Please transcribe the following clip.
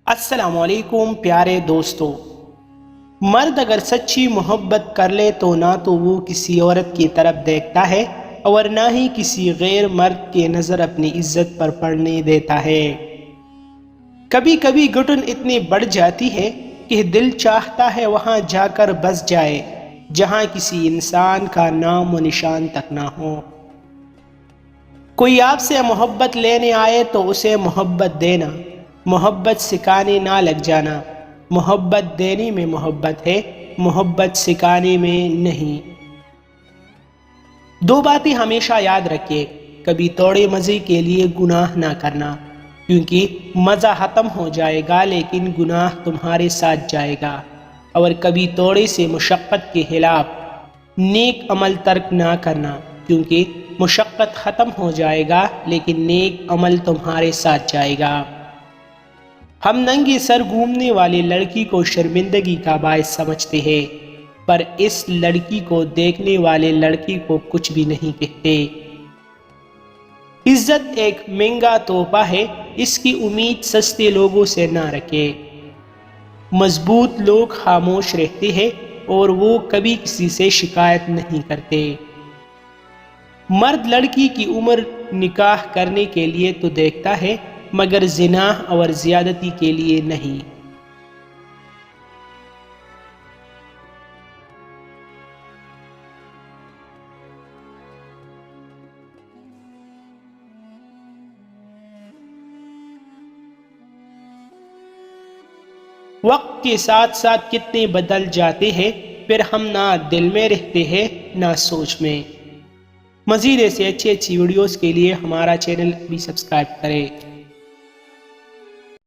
السلام علیکم پیارے دوستو، مرد اگر سچی محبت کر لے تو نہ تو وہ کسی عورت کی طرف دیکھتا ہے اور نہ ہی کسی غیر مرد کی نظر اپنی عزت پر پڑنے دیتا ہے۔ کبھی کبھی گھٹن اتنی بڑھ جاتی ہے کہ دل چاہتا ہے وہاں جا کر بس جائے جہاں کسی انسان کا نام و نشان تک نہ ہو۔ کوئی آپ سے محبت لینے آئے تو اسے محبت دینا، محبت سکھانے نہ لگ جانا۔ محبت دینے میں محبت ہے، محبت سکھانے میں نہیں۔ دو باتیں ہمیشہ یاد رکھیے، کبھی توڑے مزے کے لیے گناہ نہ کرنا، کیونکہ مزہ ختم ہو جائے گا لیکن گناہ تمہارے ساتھ جائے گا، اور کبھی توڑے سے مشقت کے خلاف نیک عمل ترک نہ کرنا، کیونکہ مشقت ختم ہو جائے گا لیکن نیک عمل تمہارے ساتھ جائے گا۔ ہم ننگے سر گھومنے والی لڑکی کو شرمندگی کا باعث سمجھتے ہیں، پر اس لڑکی کو دیکھنے والے لڑکی کو کچھ بھی نہیں کہتے۔ عزت ایک مہنگا تحفہ ہے، اس کی امید سستے لوگوں سے نہ رکھے۔ مضبوط لوگ خاموش رہتے ہیں اور وہ کبھی کسی سے شکایت نہیں کرتے۔ مرد لڑکی کی عمر نکاح کرنے کے لیے تو دیکھتا ہے، مگر زنا اور زیادتی کے لیے نہیں۔ وقت کے ساتھ ساتھ کتنے بدل جاتے ہیں، پھر ہم نہ دل میں رہتے ہیں نہ سوچ میں۔ مزید ایسے اچھی ویڈیوز کے لیے ہمارا چینل بھی سبسکرائب کریں۔